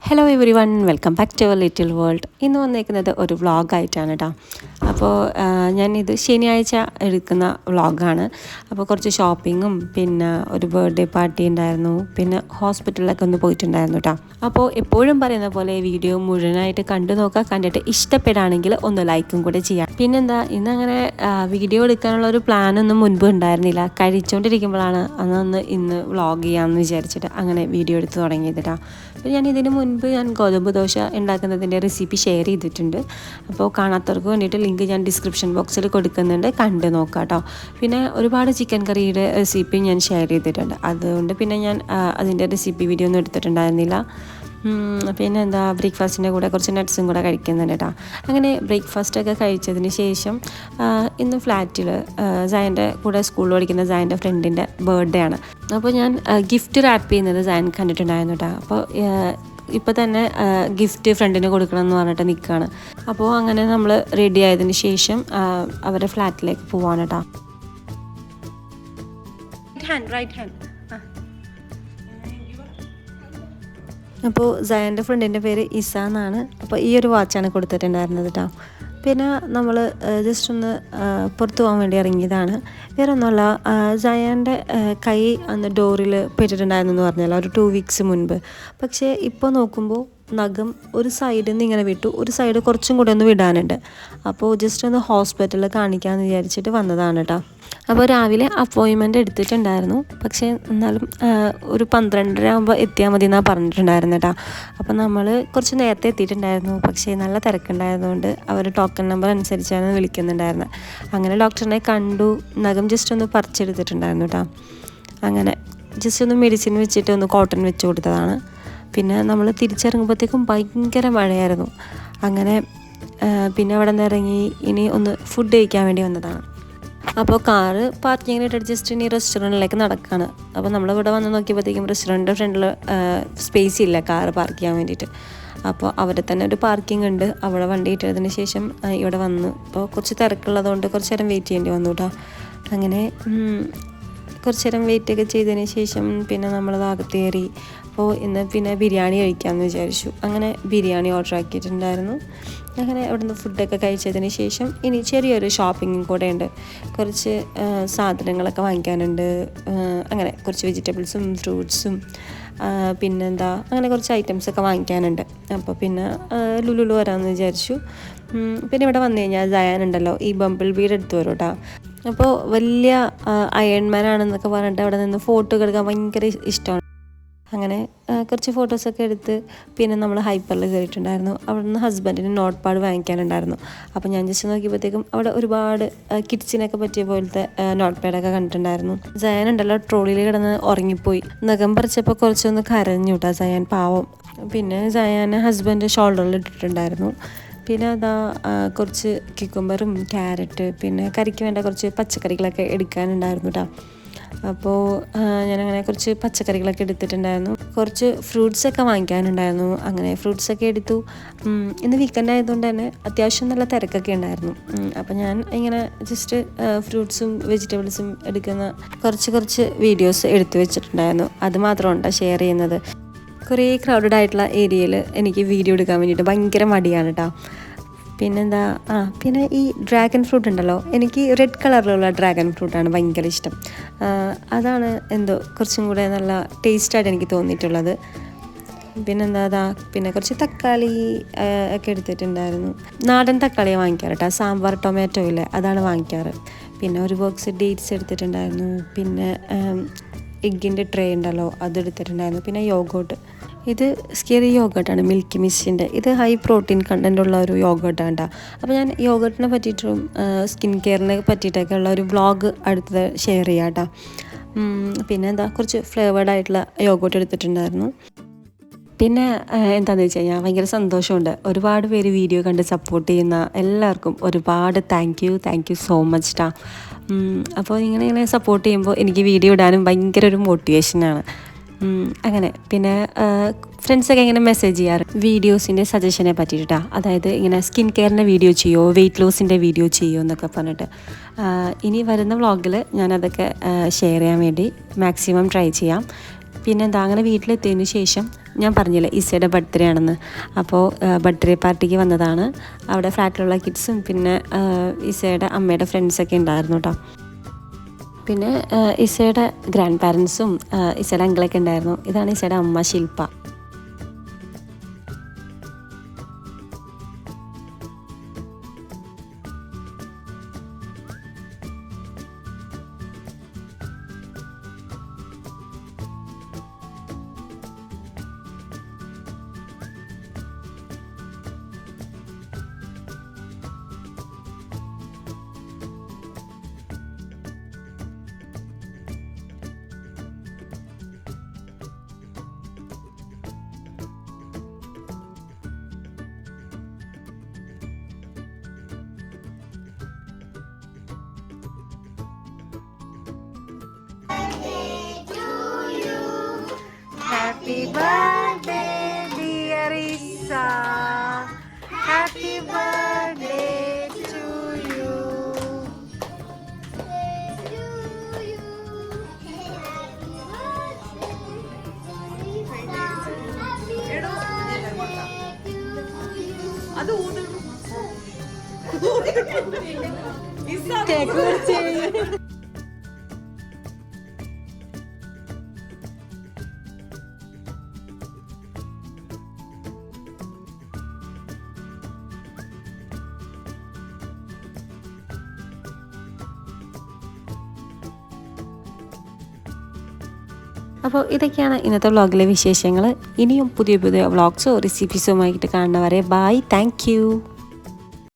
Hello every one, welcome back to our little world. ഇന്ന് വന്നേക്കുന്നത് ഒരു വ്ളോഗായിട്ടാണ് കേട്ടോ. അപ്പോൾ ഞാനിത് ശനിയാഴ്ച എടുക്കുന്ന വ്ളോഗാണ്. അപ്പോൾ കുറച്ച് ഷോപ്പിങ്ങും പിന്നെ ഒരു ബർത്ത്ഡേ പാർട്ടി ഉണ്ടായിരുന്നു, പിന്നെ ഹോസ്പിറ്റലിലൊക്കെ ഒന്ന് പോയിട്ടുണ്ടായിരുന്നു കേട്ടോ. അപ്പോൾ എപ്പോഴും പറയുന്ന പോലെ വീഡിയോ മുഴുവനായിട്ട് കണ്ടു നോക്കുക. കണ്ടിട്ട് ഇഷ്ടപ്പെടുകയാണെങ്കിൽ ഒന്ന് ലൈക്കും കൂടെ ചെയ്യാം. പിന്നെന്താ, ഇന്നങ്ങനെ വീഡിയോ എടുക്കാനുള്ള ഒരു പ്ലാനൊന്നും മുൻപ് ഉണ്ടായിരുന്നില്ല. കഴിച്ചുകൊണ്ടിരിക്കുമ്പോഴാണ് ഇന്ന് വ്ളോഗ് ചെയ്യാമെന്ന് വിചാരിച്ചിട്ട് അങ്ങനെ വീഡിയോ എടുത്ത് തുടങ്ങിയത് കേട്ടോ. അപ്പോൾ ഞാൻ ഇതിന് മുൻപ് ഗോതമ്പ് ദോശ ഉണ്ടാക്കുന്നതിൻ്റെ റെസിപ്പി ഷെയർ ചെയ്തിട്ടുണ്ട്. അപ്പോൾ കാണാത്തവർക്ക് വേണ്ടിയിട്ട് ലിങ്ക് ഞാൻ ഡിസ്ക്രിപ്ഷൻ ബോക്സിൽ കൊടുക്കുന്നുണ്ട്, കണ്ട് നോക്കാം കേട്ടോ. പിന്നെ ഒരുപാട് ചിക്കൻ കറിയുടെ റെസിപ്പി ഞാൻ ഷെയർ ചെയ്തിട്ടുണ്ട്. അതുകൊണ്ട് പിന്നെ ഞാൻ അതിൻ്റെ റെസിപ്പി വീഡിയോ ഒന്നും എടുത്തിട്ടുണ്ടായിരുന്നില്ല. പിന്നെ എന്താ, ബ്രേക്ക്ഫാസ്റ്റിൻ്റെ കൂടെ കുറച്ച് നട്ട്സും കൂടെ കഴിക്കുന്നുണ്ട് കേട്ടോ. അങ്ങനെ ബ്രേക്ക്ഫാസ്റ്റൊക്കെ കഴിച്ചതിന് ശേഷം ഇന്ന് ഫ്ലാറ്റിൽ സയൻ്റെ കൂടെ സ്കൂളിൽ പഠിക്കുന്ന സയൻ്റെ ഫ്രണ്ടിൻ്റെ ബർത്ത്ഡേ ആണ്. അപ്പോൾ ഞാൻ ഗിഫ്റ്റ് റാപ്പ് ചെയ്യുന്നത് സയൻ കണ്ടിട്ടുണ്ടായിരുന്നു കേട്ടോ. അപ്പോൾ ഇപ്പോൾ തന്നെ ഗിഫ്റ്റ് ഫ്രണ്ടിന് കൊടുക്കണം എന്ന് പറഞ്ഞിട്ട് നിൽക്കുകയാണ്. അപ്പോൾ അങ്ങനെ നമ്മൾ റെഡി ആയതിന് ശേഷം അവരുടെ ഫ്ലാറ്റിലേക്ക് പോവാണ് കേട്ടോ. Right hand. അപ്പോൾ സയൻ്റെ ഫ്രണ്ടിൻ്റെ പേര് ഇസ എന്നാണ്. അപ്പോൾ ഈ ഒരു വാച്ചാണ് കൊടുത്തിട്ടുണ്ടായിരുന്നത് കേട്ടോ. പിന്നെ നമ്മൾ ജസ്റ്റ് ഒന്ന് പുറത്തു പോകാൻ വേണ്ടി ഇറങ്ങിയതാണ്. വേറെ ഒന്നുമല്ല, സയാൻ്റെ കൈ അന്ന് ഡോറിൽ പെട്ടിട്ടുണ്ടായിരുന്നു എന്ന് പറഞ്ഞല്ലോ, ഒരു 2 വീക്സ് മുൻപ്. പക്ഷേ ഇപ്പോൾ നോക്കുമ്പോൾ നഖം ഒരു സൈഡിൽ നിന്ന് ഇങ്ങനെ വിട്ടു, ഒരു സൈഡ് കുറച്ചും കൂടെ ഒന്ന് വിടാനുണ്ട്. അപ്പോൾ ജസ്റ്റ് ഒന്ന് ഹോസ്പിറ്റലിൽ കാണിക്കാമെന്ന് വിചാരിച്ചിട്ട് വന്നതാണ് കേട്ടോ. അപ്പോൾ രാവിലെ അപ്പോയിൻമെൻറ്റ് എടുത്തിട്ടുണ്ടായിരുന്നു, പക്ഷേ എന്നാലും ഒരു 12:30 ആകുമ്പോൾ എത്തിയാൽ മതി എന്നാണ് പറഞ്ഞിട്ടുണ്ടായിരുന്നു കേട്ടോ. അപ്പോൾ നമ്മൾ കുറച്ച് നേരത്തെ എത്തിയിട്ടുണ്ടായിരുന്നു, പക്ഷേ നല്ല തിരക്കുണ്ടായതുകൊണ്ട് അവർ ടോക്കൺ നമ്പർ അനുസരിച്ചാണ് വിളിക്കുന്നുണ്ടായിരുന്നത്. അങ്ങനെ ഡോക്ടറിനെ കണ്ടു, നഖം ജസ്റ്റ് ഒന്ന് പറിച്ചെടുത്തിട്ടുണ്ടായിരുന്നു കേട്ടോ. അങ്ങനെ ജസ്റ്റ് ഒന്ന് മെഡിസിൻ വെച്ചിട്ട് ഒന്ന് കോട്ടൺ വെച്ച് കൊടുത്തതാണ്. പിന്നെ നമ്മൾ തിരിച്ചിറങ്ങുമ്പോഴത്തേക്കും ഭയങ്കര മഴയായിരുന്നു. അങ്ങനെ പിന്നെ അവിടെ നിന്ന് ഇറങ്ങി ഇനി ഒന്ന് ഫുഡ് കഴിക്കാൻ വേണ്ടി വന്നതാണ്. അപ്പോൾ കാറ് പാർക്കിങ്ങിനായിട്ട് ജസ്റ്റ് ഇനി റെസ്റ്റോറൻറ്റിലേക്ക് നടക്കുകയാണ്. അപ്പോൾ നമ്മളിവിടെ വന്ന് നോക്കിയപ്പോഴത്തേക്കും റെസ്റ്റോറൻറ്റിൻ്റെ ഫ്രണ്ടിൽ സ്പേസ് ഇല്ല കാറ് പാർക്ക് ചെയ്യാൻ വേണ്ടിയിട്ട്. അപ്പോൾ അവിടെ തന്നെ ഒരു പാർക്കിംഗ് ഉണ്ട്, അവിടെ വണ്ടി ഇട്ടതിന് ശേഷം ഇവിടെ വന്നു. അപ്പോൾ കുറച്ച് തിരക്കുള്ളതുകൊണ്ട് കുറച്ച് നേരം വെയിറ്റ് ചെയ്യേണ്ടി വന്നു കേട്ടോ. അങ്ങനെ കുറച്ച് നേരം വെയിറ്റൊക്കെ ചെയ്തതിന് ശേഷം പിന്നെ നമ്മളത് അകത്ത് കയറി. അപ്പോൾ ഇന്ന് പിന്നെ ബിരിയാണി കഴിക്കാമെന്ന് വിചാരിച്ചു. അങ്ങനെ ബിരിയാണി ഓർഡർ ആക്കിയിട്ടുണ്ടായിരുന്നു. അങ്ങനെ അവിടുന്ന് ഫുഡൊക്കെ കഴിച്ചതിന് ശേഷം ഇനി ചെറിയൊരു ഷോപ്പിങ്ങും കൂടെ ഉണ്ട്. കുറച്ച് സാധനങ്ങളൊക്കെ വാങ്ങിക്കാനുണ്ട്. അങ്ങനെ കുറച്ച് വെജിറ്റബിൾസും ഫ്രൂട്ട്സും പിന്നെന്താ, അങ്ങനെ കുറച്ച് ഐറ്റംസൊക്കെ വാങ്ങിക്കാനുണ്ട്. അപ്പോൾ പിന്നെ ലുലുലു വരാമെന്ന് വിചാരിച്ചു. പിന്നെ ഇവിടെ വന്നു കഴിഞ്ഞാൽ സയാനുണ്ടല്ലോ, ഈ ബംബിൾ ബീഡ് എടുത്തു വരും കേട്ടോ. അപ്പോൾ വലിയ അയൺമാൻ ആണെന്നൊക്കെ പറഞ്ഞിട്ട് അവിടെ നിന്ന് ഫോട്ടോ എടുക്കാൻ ഭയങ്കര ഇഷ്ടമാണ്. അങ്ങനെ കുറച്ച് ഫോട്ടോസൊക്കെ എടുത്ത് പിന്നെ നമ്മൾ ഹൈപ്പറിൽ കയറിയിട്ടുണ്ടായിരുന്നു. അവിടെ നിന്ന് ഹസ്ബൻഡിന് നോട്ട് പാഡ് വാങ്ങിക്കാനുണ്ടായിരുന്നു. അപ്പോൾ ഞാൻ ജസ്റ്റ് നോക്കിയപ്പോഴത്തേക്കും അവിടെ ഒരുപാട് കിഡ്സിനൊക്കെ പറ്റിയ പോലത്തെ നോട്ട് പാഡൊക്കെ കണ്ടിട്ടുണ്ടായിരുന്നു. സയാൻ ഉണ്ടല്ലോ ട്രോളിയിൽ കിടന്ന് ഉറങ്ങിപ്പോയി. നഖം പറിച്ചപ്പോൾ കുറച്ചൊന്ന് കരഞ്ഞു കേട്ടോ സയാൻ, പാവം. പിന്നെ സയാൻ ഹസ്ബൻഡ് ഷോൾഡറിൽ ഇട്ടിട്ടുണ്ടായിരുന്നു. പിന്നെ അതാ കുറച്ച് ക്യുക്കുംബറും ക്യാരറ്റ് പിന്നെ കറിക്ക് വേണ്ട കുറച്ച് പച്ചക്കറികളൊക്കെ എടുക്കാനുണ്ടായിരുന്നു കേട്ടോ. അപ്പോൾ ഞാനങ്ങനെ കുറച്ച് പച്ചക്കറികളൊക്കെ എടുത്തിട്ടുണ്ടായിരുന്നു. കുറച്ച് ഫ്രൂട്ട്സൊക്കെ വാങ്ങിക്കാനുണ്ടായിരുന്നു. അങ്ങനെ ഫ്രൂട്ട്സൊക്കെ എടുത്തു. ഇന്ന് വീക്കെൻഡ് ആയതുകൊണ്ട് തന്നെ അത്യാവശ്യം നല്ല തിരക്കൊക്കെ ഉണ്ടായിരുന്നു. അപ്പോൾ ഞാൻ ഇങ്ങനെ ജസ്റ്റ് ഫ്രൂട്ട്സും വെജിറ്റബിൾസും എടുക്കുന്ന കുറച്ച് വീഡിയോസ് എടുത്തു വെച്ചിട്ടുണ്ടായിരുന്നു. അത് മാത്രമാണ് ഷെയർ ചെയ്യുന്നത്. കുറേ ക്രൗഡഡ് ആയിട്ടുള്ള ഏരിയയിൽ എനിക്ക് വീഡിയോ എടുക്കാൻ വേണ്ടിയിട്ട് ഭയങ്കര മടിയാണ് കേട്ടോ. പിന്നെന്താ, പിന്നെ ഈ ഡ്രാഗൺ ഫ്രൂട്ട് ഉണ്ടല്ലോ, എനിക്ക് റെഡ് കളറിലുള്ള ഡ്രാഗൺ ഫ്രൂട്ടാണ് ഭയങ്കര ഇഷ്ടം. അതാണ് എന്തോ കുറച്ചും കൂടെ നല്ല ടേസ്റ്റായിട്ട് എനിക്ക് തോന്നിയിട്ടുള്ളത്. പിന്നെന്താ, പിന്നെ കുറച്ച് തക്കാളി ഒക്കെ എടുത്തിട്ടുണ്ടായിരുന്നു. നാടൻ തക്കാളിയാണ് വാങ്ങിക്കാറ് കേട്ടോ, സാമ്പാർ ടൊമാറ്റോ ഇല്ലേ അതാണ് വാങ്ങിക്കാറ്. പിന്നെ ഒരു ബോക്സ് ഡേറ്റ്സ് എടുത്തിട്ടുണ്ടായിരുന്നു. പിന്നെ എഗ്ഗിൻ്റെ ട്രേ ഉണ്ടല്ലോ അതെടുത്തിട്ടുണ്ടായിരുന്നു. പിന്നെ യോഗോട്ട്, ഇത് സ്കെറി യോഗട്ടാണ്, മിൽക്കി മിസ്റ്റിൻ്റെ. ഇത് ഹൈ പ്രോട്ടീൻ കണ്ടൻ്റ് ഉള്ള ഒരു യോഗട്ടാണ് കേട്ടോ. അപ്പോൾ ഞാൻ യോഗട്ടിനെ പറ്റിയിട്ടും സ്കിൻ കെയറിനെ പറ്റിയിട്ടൊക്കെ ഉള്ള ഒരു വ്ളോഗ് അടുത്തത് ഷെയർ ചെയ്യാം കേട്ടോ. പിന്നെ എന്താ, കുറച്ച് ഫ്ലേവേർഡ് ആയിട്ടുള്ള യോഗോട്ട് എടുത്തിട്ടുണ്ടായിരുന്നു. പിന്നെ എന്താണെന്ന് വെച്ച് കഴിഞ്ഞാൽ ഭയങ്കര സന്തോഷമുണ്ട്. ഒരുപാട് പേര് വീഡിയോ കണ്ട് സപ്പോർട്ട് ചെയ്യുന്ന എല്ലാവർക്കും ഒരുപാട് താങ്ക് യു സോ മച്ച് ടാ. അപ്പോൾ ഇങ്ങനെ സപ്പോർട്ട് ചെയ്യുമ്പോൾ എനിക്ക് വീഡിയോ ഇടാനും ഭയങ്കര ഒരു മോട്ടിവേഷനാണ്. അങ്ങനെ പിന്നെ ഫ്രണ്ട്സൊക്കെ ഇങ്ങനെ മെസ്സേജ് ചെയ്യാറ് വീഡിയോസിൻ്റെ സജഷനെ പറ്റിയിട്ടാ. അതായത് ഇങ്ങനെ സ്കിൻ കെയറിൻ്റെ വീഡിയോ ചെയ്യുമോ, വെയിറ്റ് ലോസിൻ്റെ വീഡിയോ ചെയ്യുമോ എന്നൊക്കെ പറഞ്ഞിട്ട്. ഇനി വരുന്ന വ്ളോഗിൽ ഞാനതൊക്കെ ഷെയർ ചെയ്യാൻ വേണ്ടി മാക്സിമം ട്രൈ ചെയ്യാം. പിന്നെന്താ അങ്ങനെ വീട്ടിലെത്തിയതിന് ശേഷം ഞാൻ പറഞ്ഞില്ലേ ഇസയുടെ ബർത്ത്ഡേ ആണെന്ന്. അപ്പോൾ ബർത്ത്ഡേ പാർട്ടിക്ക് വന്നതാണ്. അവിടെ ഫ്ലാറ്റിലുള്ള കിഡ്സും പിന്നെ ഇസയുടെ അമ്മയുടെ ഫ്രണ്ട്സൊക്കെ ഉണ്ടായിരുന്നു കേട്ടോ. പിന്നെ ഇസയുടെ ഗ്രാൻഡ് പാരൻസും ഇസയുടെ അങ്കിളൊക്കെ ഉണ്ടായിരുന്നു. ഇതാണ് ഇസയുടെ അമ്മ ശില്പ. Happy birthday, dear Isa. Happy birthday to you. അപ്പോൾ ഇതൊക്കെയാണ് ഇന്നത്തെ വ്ളോഗിലെ വിശേഷങ്ങൾ. ഇനിയും പുതിയ പുതിയ വ്ളോഗ്സോ റെസിപ്പീസുമായിട്ട് കാണുന്നവരെ ബൈ, താങ്ക് യു.